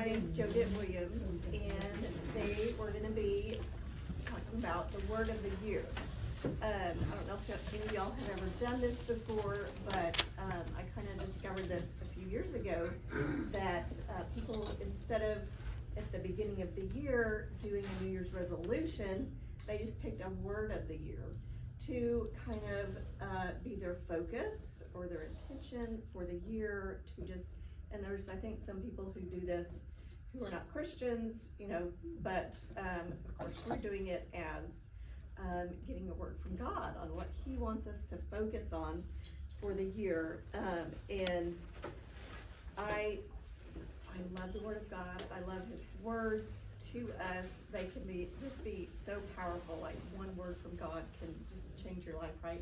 name's JoDitt Williams, and today we're going to be talking about the word of the year. I don't know if any of y'all have ever done this before, but I kind of discovered this a few years ago, that people, instead of at the beginning of the year doing a New Year's resolution, they just picked a word of the year to kind of be their focus or their intention for the year, to just, and there's, I think, some people who do this who are not Christians, you know, but of course we're doing it as getting a word from God on what He wants us to focus on for the year. And I love the Word of God. I love His words to us. They can be so powerful. Like one word from God can just change your life, right?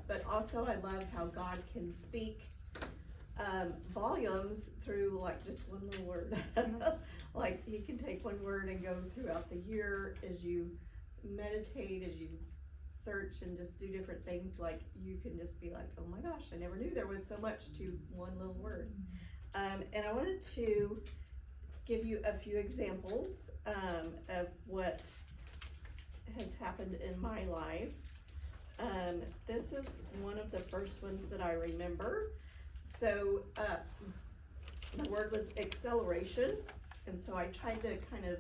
But also I love how God can speak volumes through like just one little word. Like He can take one word and go throughout the year as you meditate, as you search and just do different things. Like you can just be like, oh my gosh, I never knew there was so much to one little word. And I wanted to give you a few examples of what has happened in my life. This is one of the first ones that I remember. So the word was acceleration, and so I tried to kind of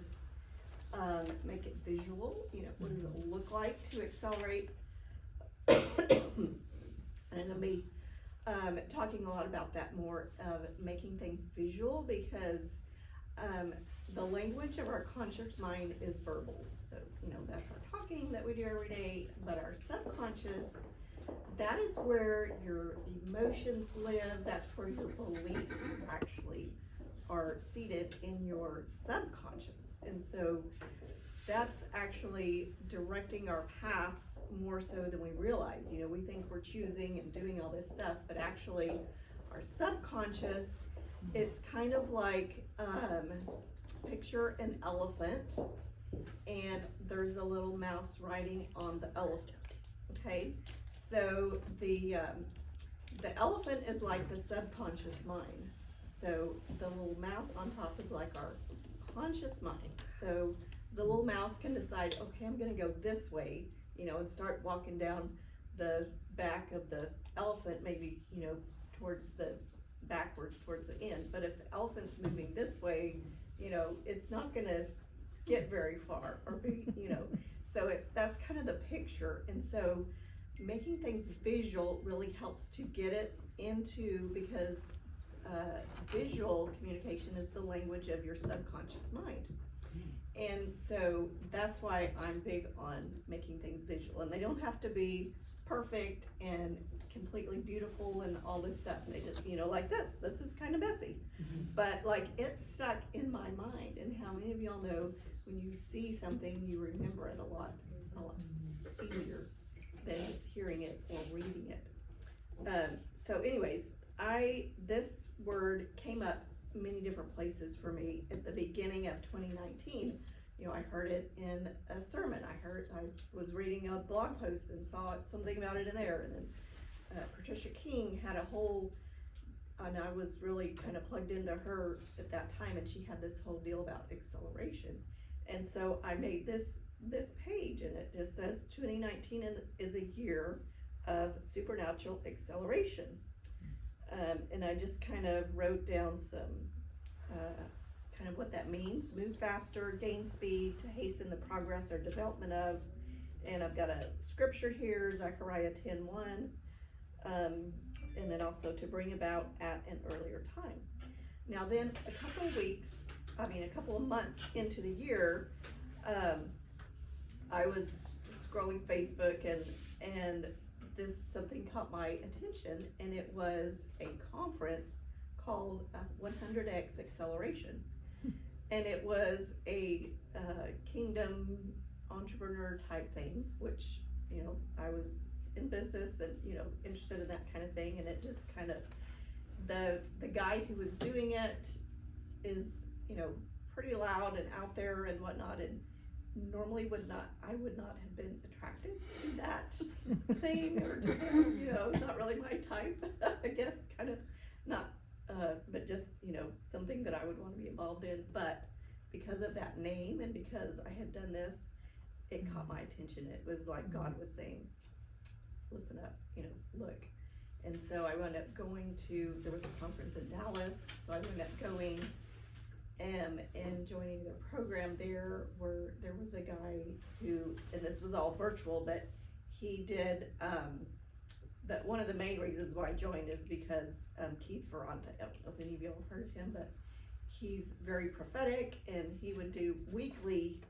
make it visual. You know, what does it look like to accelerate? And I'll be talking a lot about that more, of making things visual, because the language of our conscious mind is verbal. So, you know, that's our talking that we do every day, but our subconscious, that is where your emotions live. That's where your beliefs actually are seated, in your subconscious. And so that's actually directing our paths more so than we realize. You know, we think we're choosing and doing all this stuff, but actually our subconscious, it's kind of like, picture an elephant, and there's a little mouse riding on the elephant. Okay, so the elephant is like the subconscious mind. So the little mouse on top is like our conscious mind. So the little mouse can decide, okay, I'm gonna go this way, you know, and start walking down the back of the elephant, maybe, you know, backwards towards the end. But if the elephant's moving this way, you know, it's not gonna get very far, or be, you know, so that's kind of the picture. And so making things visual really helps to get it into, because visual communication is the language of your subconscious mind. And so that's why I'm big on making things visual, and they don't have to be perfect and completely beautiful and all this stuff. They just, you know, like this is kind of messy, but like it's stuck in my mind. And how many of y'all know when you see something, you remember it a lot easier than just hearing it or reading it. So anyways, this word came up many different places for me at the beginning of 2019. You know, I heard it in a sermon. I was reading a blog post and saw something about it in there. And then Patricia King had a whole, and I was really kind of plugged into her at that time, and she had this whole deal about acceleration. And so I made this page, and it just says 2019 is a year of supernatural acceleration. And I just kind of wrote down some kind of what that means: move faster, gain speed, to hasten the progress or development of. And I've got a scripture here, Zechariah 10:1, and then also to bring about at an earlier time. Now then, a couple of months into the year, I was scrolling Facebook, and something caught my attention, and it was a conference called 100X Acceleration. And it was a kingdom entrepreneur type thing, which, you know, I was in business and, you know, interested in that kind of thing. And it just kind of, the guy who was doing it is, you know, pretty loud and out there and whatnot, and normally I would not have been attracted to that thing, or to, you know, not really my type. I guess kind of not but just, something that I would wanna be involved in, but because of that name and because I had done this, it caught my attention. It was like God was saying, listen up, look. And so I wound up going to, there was a conference in Dallas, so I wound up going and joining the program there, where there was a guy who, and this was all virtual, but he did, that one of the main reasons why I joined is because Keith Ferranta, I don't know if any of y'all have heard of him, but he's very prophetic, and he would do weekly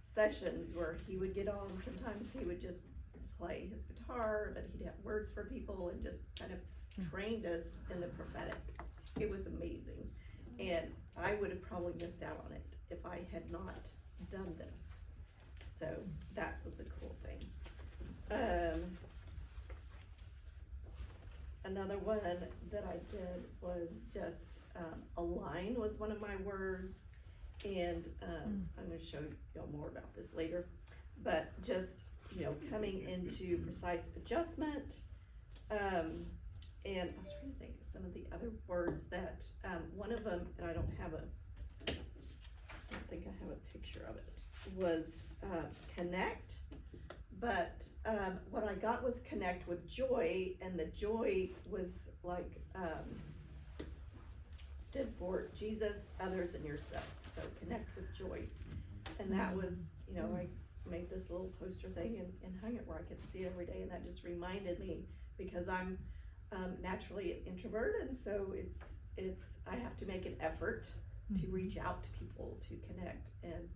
sessions where he would get on. Sometimes he would just play his guitar, but he'd have words for people and just kind of trained us in the prophetic. It was amazing, and I would have probably missed out on it if I had not done this. So that was a cool thing. Another one that I did was just align was one of my words, and I'm going to show y'all more about this later, but just coming into precise adjustment, and I was trying to think of some of the other words that one of them, and I don't think I have a picture of it, was connect. But what I got was connect with joy, and the joy was like stood for Jesus, others, and yourself. So connect with joy, and that was, I made this little poster thing and hung it where I could see it every day, and that just reminded me, because I'm naturally an introvert, and so it's I have to make an effort to reach out to people, to connect, and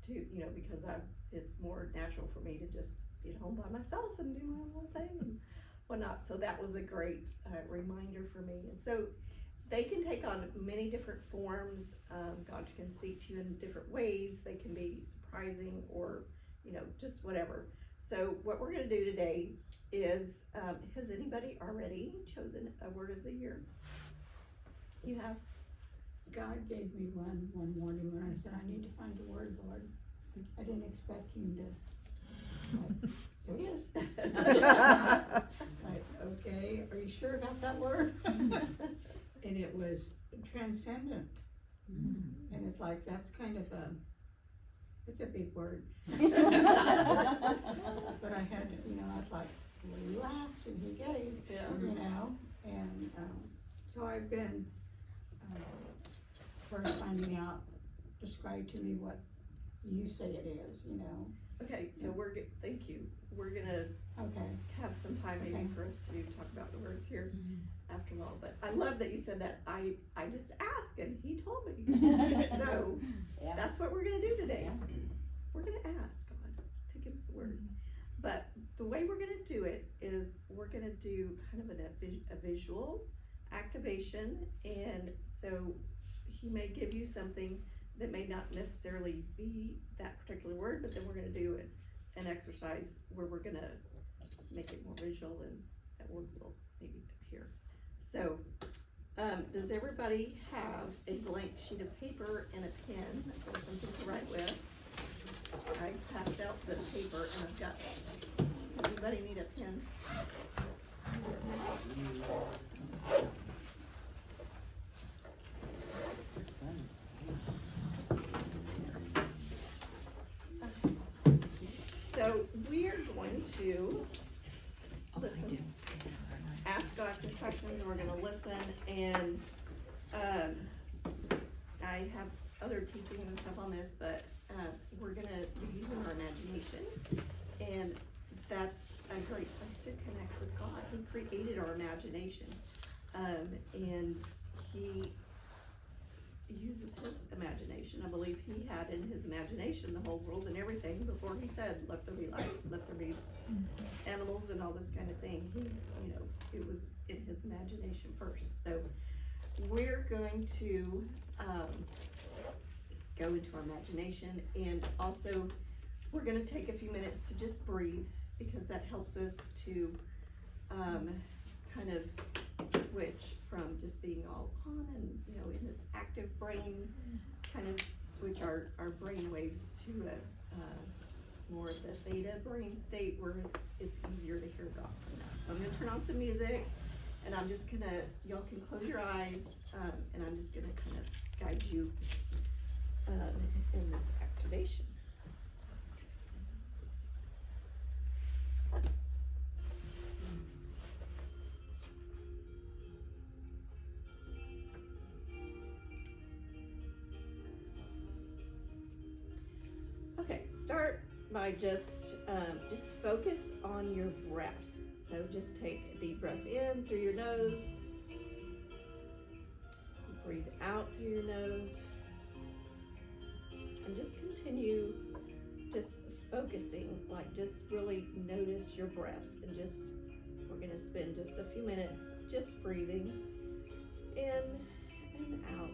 to because it's more natural for me to just be at home by myself and do my own little thing and whatnot. So that was a great reminder for me. And so they can take on many different forms. God can speak to you in different ways. They can be surprising or just whatever. So what we're going to do today is, has anybody already chosen a word of the year? You have? God gave me one morning when I said, I need to find a word, Lord. I didn't expect him to, here it is. Like, okay, are you sure about that word? And it was transcendent. And it's like, that's kind of it's a big word. But I had to, I was like, well, you asked and he gave, and so I've been first finding out, describe to me what you say it is, Okay, so thank you. We're gonna have some time maybe for us to talk about the words here after all, but I love that you said that. I just asked and he told me. So that's what we're gonna do today. We're gonna ask God to give us a word, but the way we're gonna do it is we're gonna do kind of a visual activation, and so he may give you something that may not necessarily be that particular word, but then we're gonna do an exercise where we're gonna make it more visual and that word will maybe appear. So, does everybody have a blank sheet of paper and a pen or something to write with? I passed out the paper and I've got, anybody need a pen? So we're going to listen, ask God some questions, and we're going to listen, and I have other teaching and stuff on this, but we're going to be using our imagination, and that's a great place to connect with God. He created our imagination, and He uses His imagination. I believe He had in His imagination the whole world and everything before He said, let there be light, let there be animals and all this kind of thing. He, it was in His imagination first. So we're going to go into our imagination, and also we're going to take a few minutes to just breathe, because that helps us to kind of switch from just being all on and in this active brain, kind of switch our brain waves to a more of the theta brain state where it's easier to hear God. So I'm going to turn on some music, And I'm just gonna, y'all can close your eyes, and I'm just gonna kind of guide you, in this activation. Okay, start by just focus on your breath. So just take a deep breath in through your nose. Breathe out through your nose. And just continue just focusing, like just really notice your breath. And just, we're gonna spend just a few minutes just breathing in and out.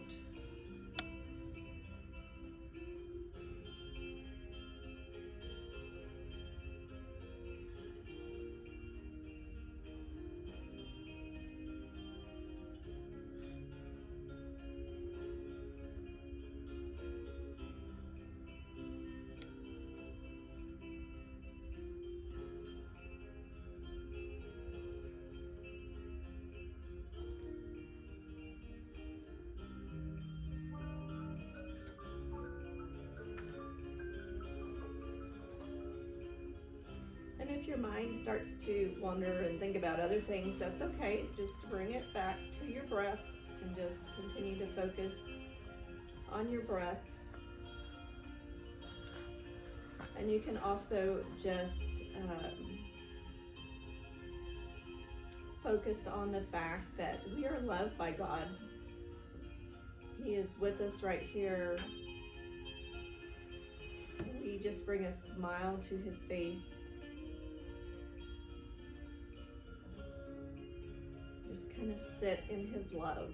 And if your mind starts to wander and think about other things, that's okay. Just bring it back to your breath and just continue to focus on your breath. And you can also just focus on the fact that we are loved by God. He is with us right here. We just bring a smile to his face. Just kind of sit in his love.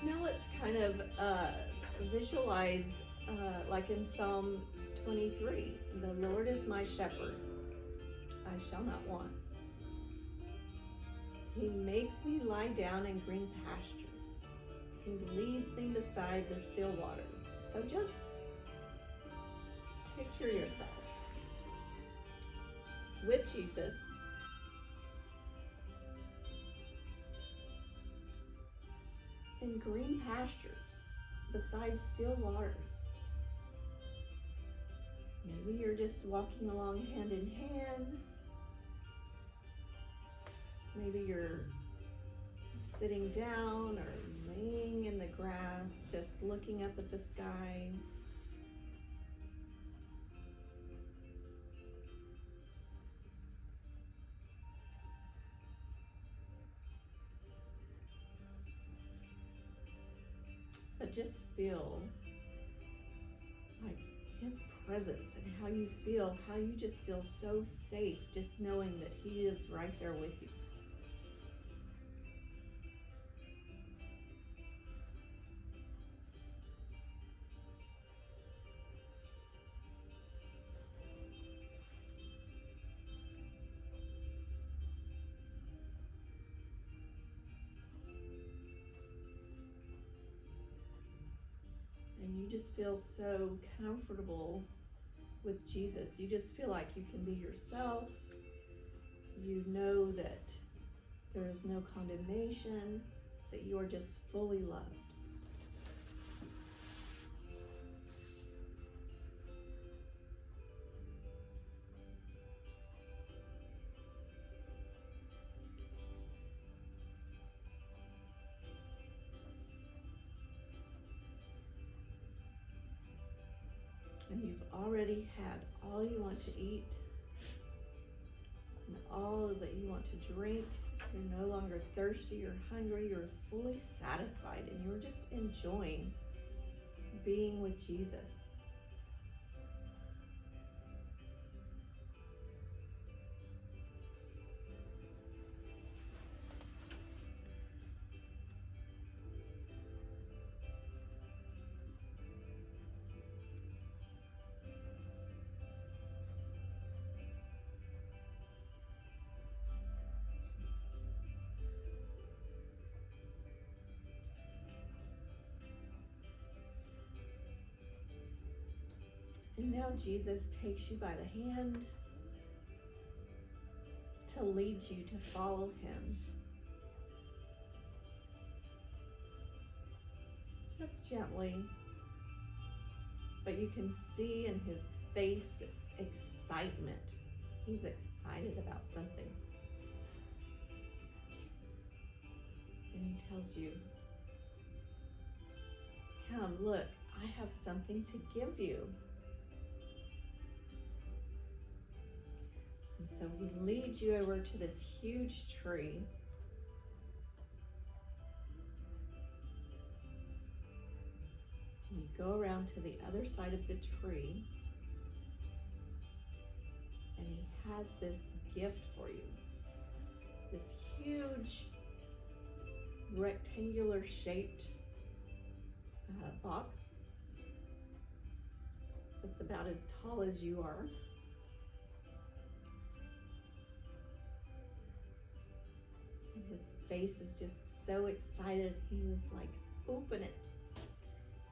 Now let's kind of visualize, like in Psalm 23, the Lord is my shepherd, I shall not want. He makes me lie down in green pastures. He leads me beside the still waters. So just picture yourself with Jesus, in green pastures, beside still waters. Maybe you're just walking along hand in hand. Maybe you're sitting down or laying in the grass, just looking up at the sky. But just feel like his presence and how you just feel so safe just knowing that he is right there with you. And you just feel so comfortable with Jesus. You just feel like you can be yourself. You know that there is no condemnation, that you are just fully loved. and you've already had all you want to eat and all that you want to drink. You're no longer thirsty or hungry. You're fully satisfied, and you're just enjoying being with Jesus. And now Jesus takes you by the hand to lead you to follow him. Just gently, but you can see in his face excitement. He's excited about something. And he tells you, come, look, I have something to give you. And so he leads you over to this huge tree. And you go around to the other side of the tree. And he has this gift for you. This huge rectangular shaped box that's about as tall as you are. And his face is just so excited. He was like, open it.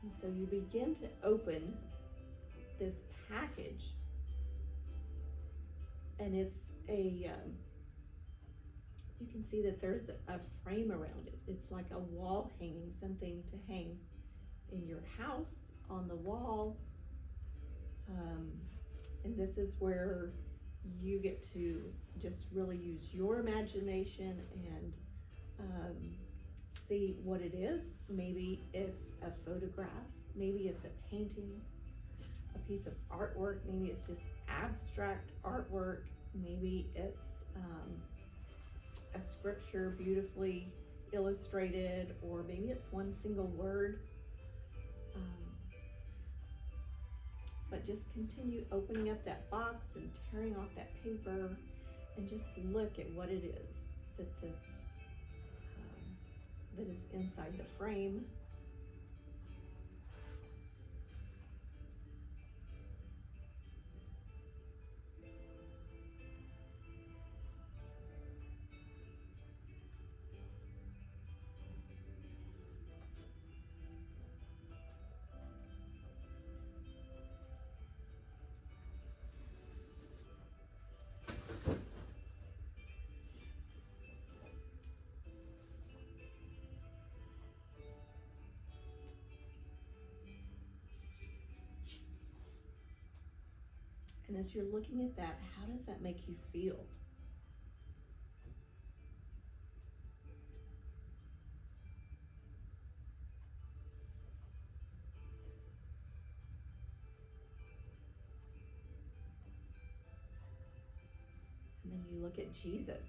And so you begin to open this package. And it's you can see that there's a frame around it. It's like a wall hanging, something to hang in your house on the wall. And this is where you get to just really use your imagination and see what it is. Maybe it's a photograph, maybe it's a painting, a piece of artwork, maybe it's just abstract artwork, maybe it's a scripture beautifully illustrated, or maybe it's one single word. But just continue opening up that box and tearing off that paper, and just look at what it is that that is inside the frame. And as you're looking at that, how does that make you feel? And then you look at Jesus.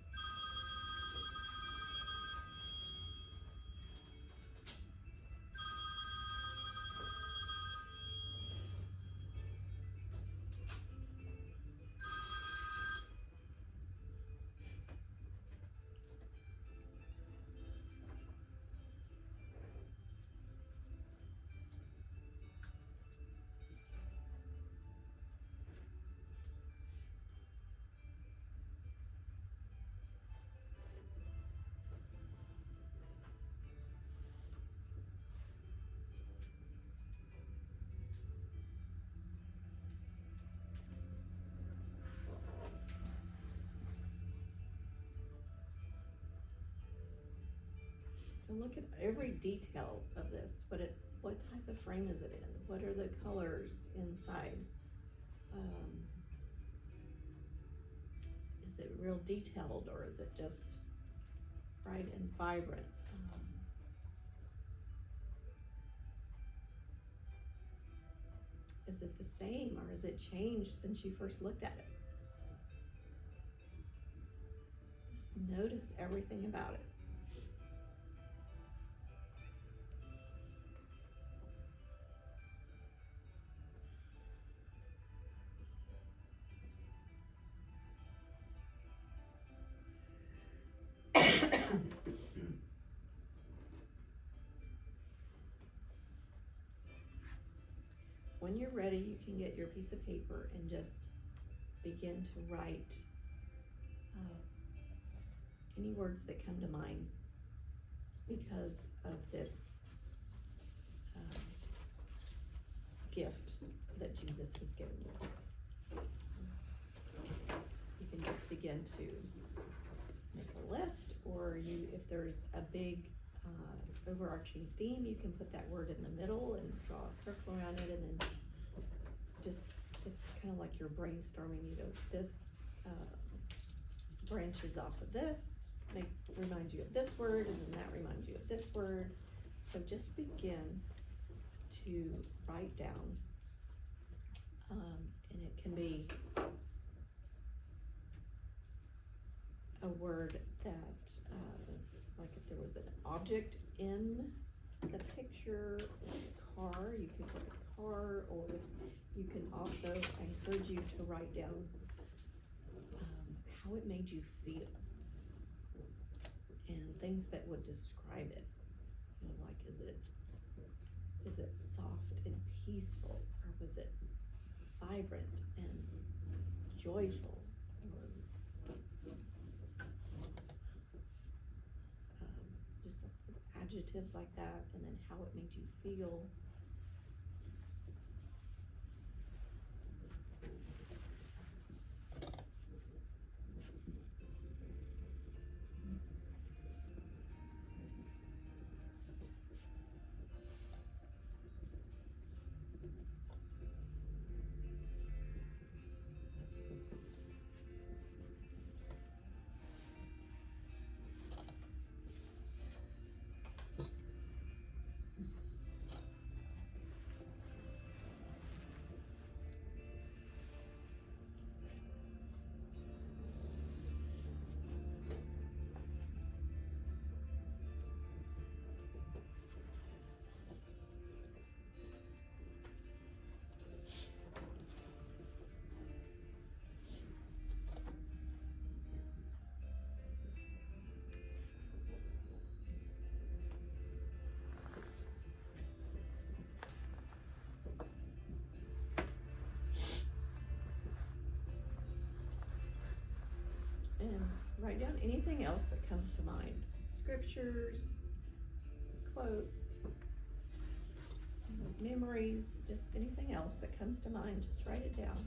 So look at every detail of this. What type of frame is it in? What are the colors inside? Is it real detailed, or is it just bright and vibrant? Is it the same, or has it changed since you first looked at it? Just notice everything about it. When you're ready, you can get your piece of paper and just begin to write any words that come to mind because of this gift that Jesus has given you. You can just begin to make a list, or if there's a big overarching theme, you can put that word in the middle and draw a circle around it, and then just, it's kind of like you're brainstorming, this branches off of this, reminds you of this word, and then that reminds you of this word. So just begin to write down, and it can be a word that, like if there was an object in the picture, like a car, you can put a car, or you can also, I encourage you to write down how it made you feel, and things that would describe it. Like is it soft and peaceful, or was it vibrant and joyful, or just lots of adjectives like that, and then how it made you feel. And write down anything else that comes to mind. Scriptures, quotes, memories, just anything else that comes to mind, just write it down.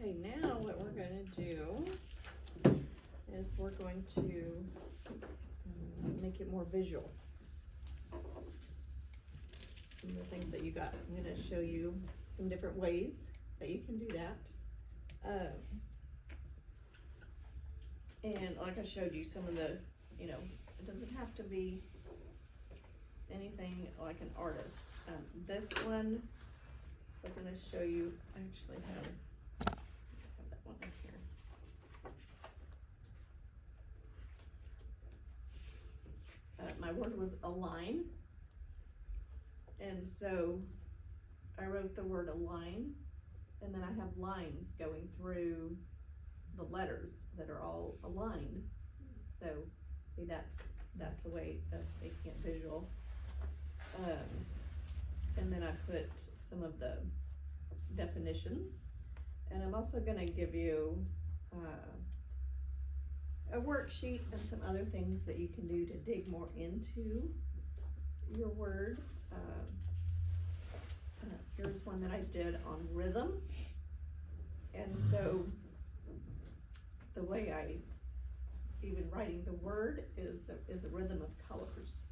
Okay, now what we're gonna do is we're going to make it more visual. Some of the things that you got, so I'm gonna show you some different ways that you can do that. And like I showed you, some of the, you know, it doesn't have to be anything like an artist. This one, I was gonna show you, I actually have that one up here. My word was align, and so I wrote the word align, and then I have lines going through the letters that are all aligned. So, see, that's a way of making it visual. And then I put some of the definitions, and I'm also gonna give you a worksheet and some other things that you can do to dig more into your word. Here's one that I did on rhythm, and so the way I, even writing the word is a rhythm of colors,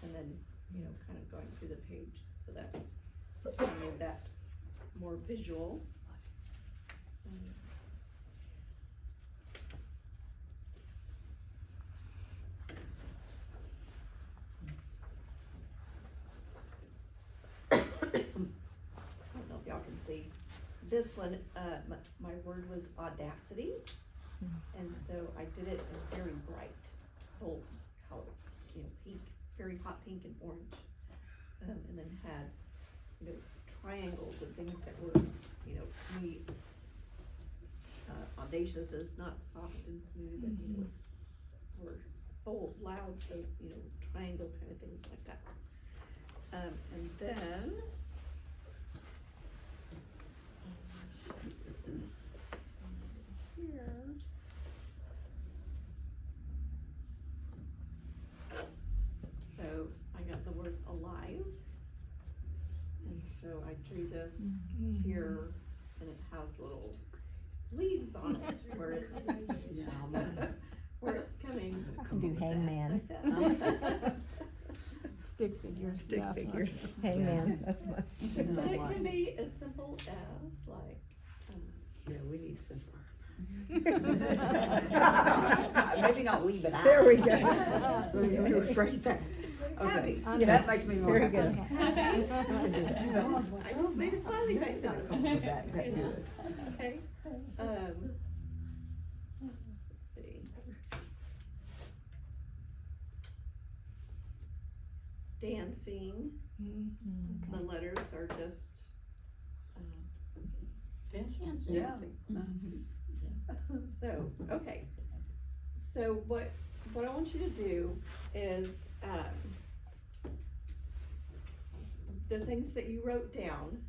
and then, you know, kind of going through the page. So that's, I made that more visual. I don't know if y'all can see. This one, my word was audacity, and so I did it in very bright, bold colors, you know, pink, very hot pink and orange, and then had, you know, triangles and things that were, you know, to me, audacious is not soft and smooth, and, you know, it's more bold, loud, so, you know, triangle kind of things like that. And then, here, so I got the word alive, and so I drew this here, and it has little leaves on it where it's where it's coming. I can do hangman. Like that. Stick figures. Stick yeah. figures. Hangman, that's my. But it can be as simple as like, Yeah, we need simple. Maybe not we, but I. There we go. Let me rephrase that. happy. Okay, that makes me more Very happy. good. Happy. I just made a smiley face out of it. That good. Okay, let's see. Dancing, the letters are just, Dancing? Yeah. Mhm. so, okay. So what I want you to do is, the things that you wrote down,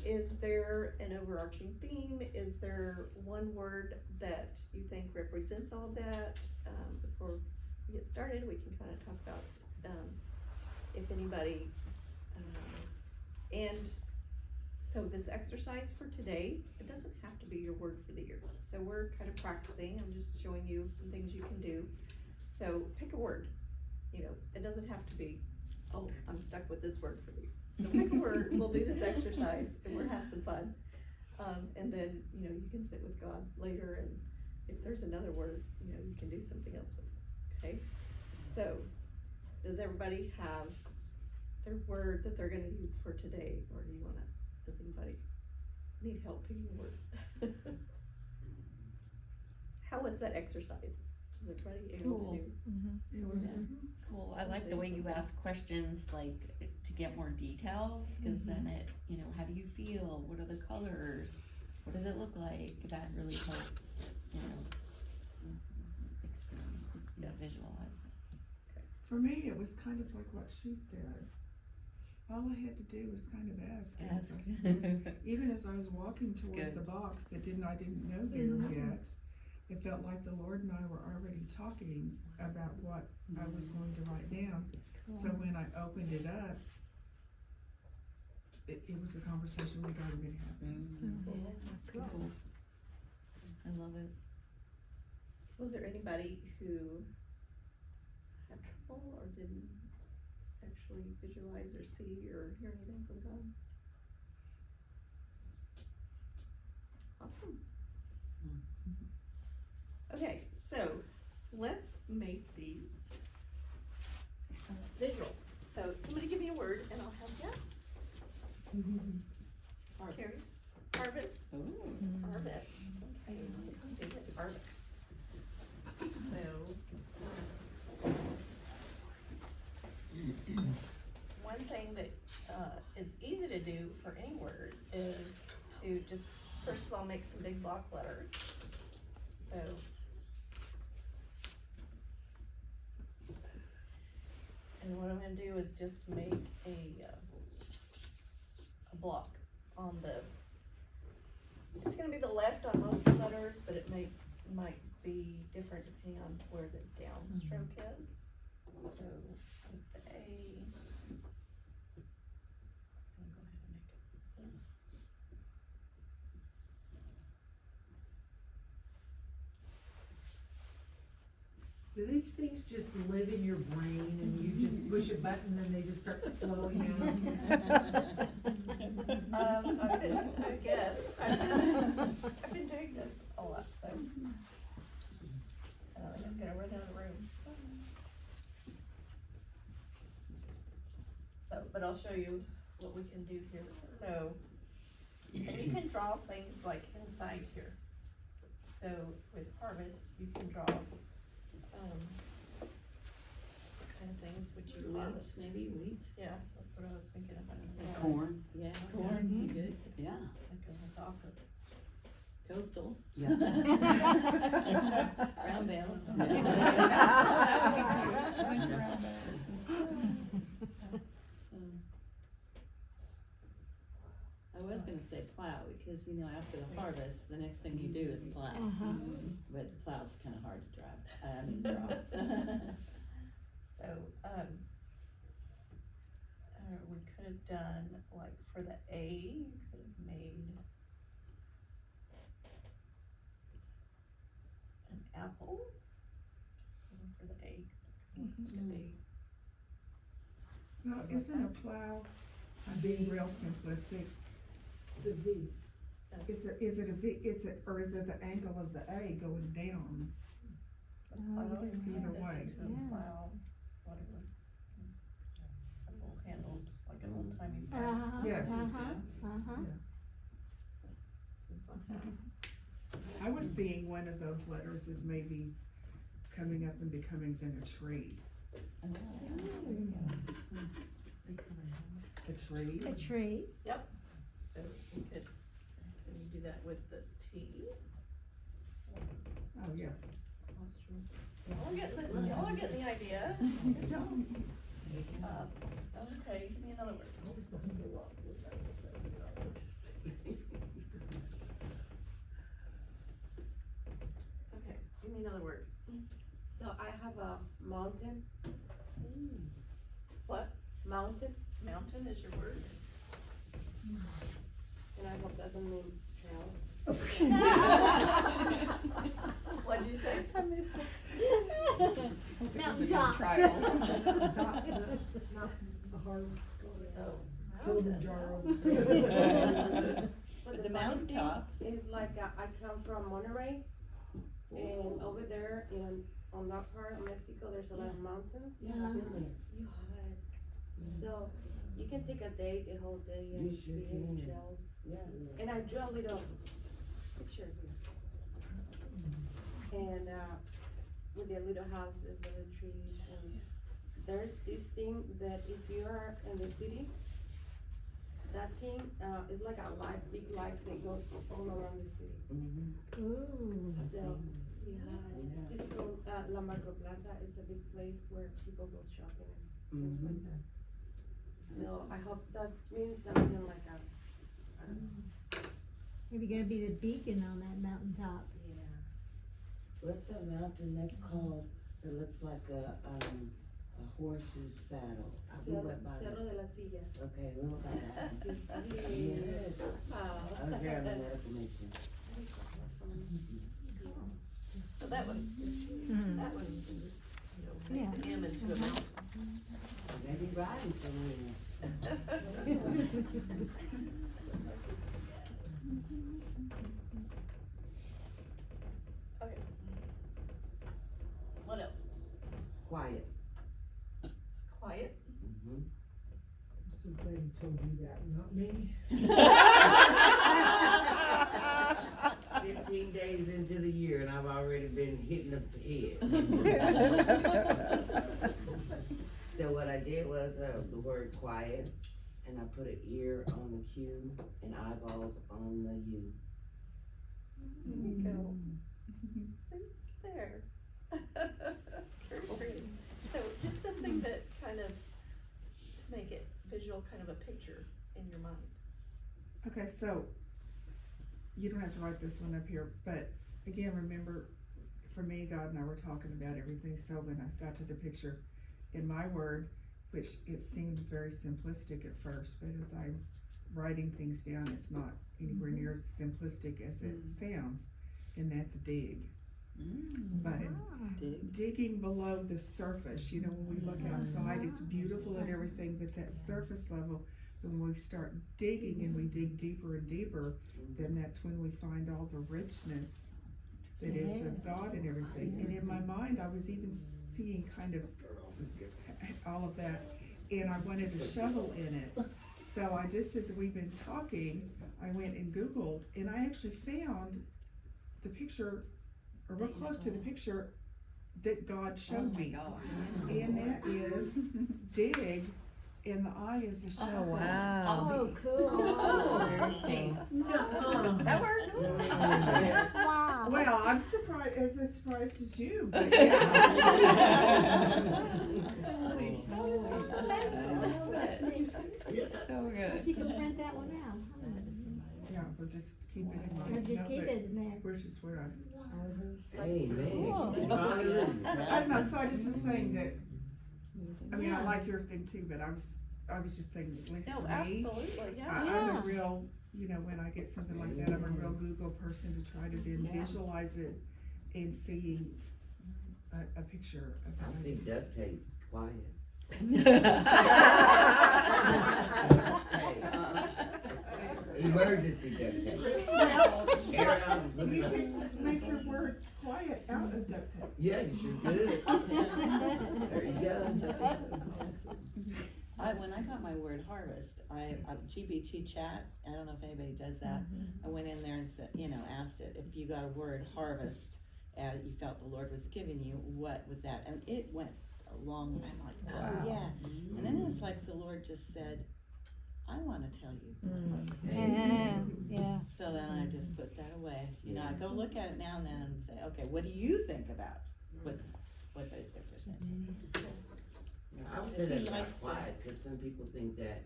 is there an overarching theme? Is there one word that you think represents all of that? Before we get started, we can kind of talk about, if anybody, and so this exercise for today, it doesn't have to be your word for the year. So we're kind of practicing, I'm just showing you some things you can do. So pick a word, you know, it doesn't have to be, oh, I'm stuck with this word for the year. So pick a word, we'll do this exercise, and we'll have some fun. And then, you know, you can sit with God later, and if there's another word, you know, you can do something else with it, okay? So, does everybody have their word that they're gonna use for today, or do you wanna, does anybody need help picking a word? How was that exercise? Is everybody able Cool. to? It was, Cool, I like the way you ask questions, like, to get more details, cause then it, you know, how do you feel, what are the colors, what does it look like, that really helps, you know, experience, Yeah. visualize. For me, it was kind of like what she said. All I had to do was kind of ask. Even as I was walking towards good. the box that I didn't know there yet, it felt like the Lord and I were already talking about what I was going to write down. So when I opened it up, it was a conversation we'd already been having. Yeah, that's cool. I love it. Was there anybody who had trouble or didn't actually visualize or see or hear anything from God? Awesome. Okay, so let's make these visual. So somebody give me a word and I'll help you. Carrie? Harvest? Ooh. Harvest. Okay, do this. Harvest. So. One thing that, is easy to do for any word is to just, first of all, make some big block letters. So. And what I'm gonna do is just make a block on the, it's gonna be the left on most of the letters, but it might be different depending on where the downstroke is. So with the A, I'm gonna go ahead and make this. Do these things just live in your brain and you just push a button and they just start flowing out? I guess, I've been doing this a lot, so. I'm gonna run out of room. So, but I'll show you what we can do here, so, and you can draw things like inside here. So with harvest, you can draw, kind of things which you harvest. Maybe wheat. Yeah, that's what I was thinking of. Corn. Yeah. Corn, be good. Yeah. That goes on top of. Coastal. Yeah. Round bales. I was gonna say plow, because after the harvest, the next thing you do is plow. But the plow's kinda hard to drive, draw. So, we could have done, like, for the A, you could have made an apple. For the A, 'cause it's like So isn't a plow, I'm being real simplistic, It's a V. is it a V, or is it the angle of the A going down? Either way. Plow, whatever. Little handles, like an old timey plow. Yes. Things like that. I was seeing one of those letters as maybe coming up and becoming then a tree. A tree? A tree. So we could, maybe do that with the T. Oh, yeah. Y'all are getting the idea. Good job. Okay, give me another word. Okay, give me another word. So I have a mountain. What? Mountain, Mountain is your word? and I hope doesn't mean trails. What'd you say? I missed it. Mountain top. So. Kilimanjaro. But The the mountaintop. is like, I come from Monterey, and over there, on that part of Mexico, there's a lot of mountains. Yeah, I've been there. You have. So, you can take a day, the whole day, and You sure be in the can. trails. Yeah. And I drew a little picture here. And, with the little houses, the little trees, and there's this thing that if you are in the city, that thing, is like a light, big light that goes all around the city. Ooh. So, yeah, it's called, La Macro Plaza, is a big place where people go shopping and things like that. So I hope that means something like a, I don't know, Maybe gonna be the beacon on that mountaintop. yeah. What's that mountain that's called, that looks like a horse's saddle? We went by Cerro that. de la Silla. Okay, we went by that. Good Yes, Oh. I was there on a medical mission. So that one, Mhm. that one, can just, you know, make the Yeah. M into a mountain. Maybe riding somewhere. Okay. What else? Quiet. Quiet? Mm-hmm. I'm so glad he told you that, not me. 15 days into the year and I've already been hitting the head. So what I did was the word quiet, and I put an ear on the Q and eyeballs on the U. There you go. There. Very pretty. So just something that kind of, to make it visual, kind of a picture in your mind. Okay, so you don't have to write this one up here, but again, remember, for me, God and I were talking about everything, so when I got to the picture in my word, which it seemed very simplistic at first, but as I'm writing things down, it's not anywhere near as simplistic as it sounds, and that's dig. But digging below the surface, you know, when we look outside, it's beautiful and everything, but that surface level, when we start digging and we dig deeper and deeper, then that's when we find all the richness that is of God and everything. And in my mind, I was even seeing kind of all of that, and I wanted a shovel in it. So I just, as we've been talking, I went and Googled, and I actually found the picture, or real close to the picture that God showed me. And that is dig, and the I is a shovel. Oh, wow. Oh, cool. Jesus. That works. Wow. Well, I'm surprised, as surprised as you, but So good. You can print that one out. yeah, we'll just keep it in Or mind. just No, keep but it in there. Where's just where I Amen. Cool. Hallelujah. I don't know, so I just was saying that, I mean, I like your thing too, but I was just saying, at least No, for me, absolutely, yeah. I'm Yeah. a real, you know, when I get something like that, I'm a real Google person to try to then Yeah. visualize it and see a picture of I how see duct tape, quiet. Emergency duct tape. Tear it out and put You it on. can make your word quiet out of duct tape. Yeah, you sure could. There you go. When I got my word harvest, GBT chat, I don't know if anybody does that. I went in there and said, asked it, if you got a word harvest, you felt the Lord was giving you, what would that, and it went a long way. I'm like, oh yeah. And then it's like the Lord just said, I wanna tell you what harvest is. Yeah. So then I just put that away. I go look at it now and then and say, okay, what do you think about what the difference is? I would say that's not quiet, cause some people think that,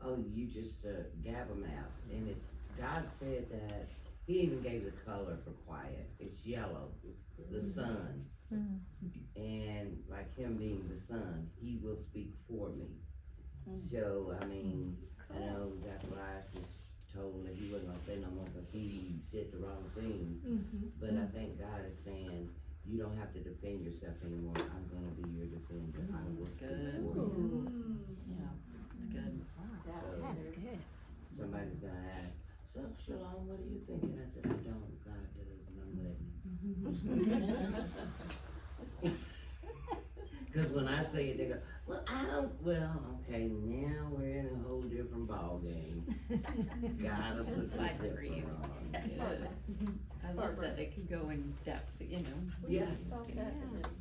oh, you just gab them out, and it's, God said that, He even gave the color for quiet, it's yellow, the sun. And like Him being the sun, He will speak for me. So, I mean, I know Zacharias was told that he wasn't gonna say no more because he said the wrong things. But I think God is saying, you don't have to defend yourself anymore. I'm gonna be your defender. I will speak Good. for you. Yeah, it's good. So That's good. somebody's gonna ask, so Shalom, what are you thinking? I said, I don't. God does, and I'm letting. Cause when I say it, they go, well, I don't. Well, okay, now we're in a whole different ball game. Gotta put the Fights for zipper you. on. Good. I love that it could go in depth, We Yeah. just talked that, and then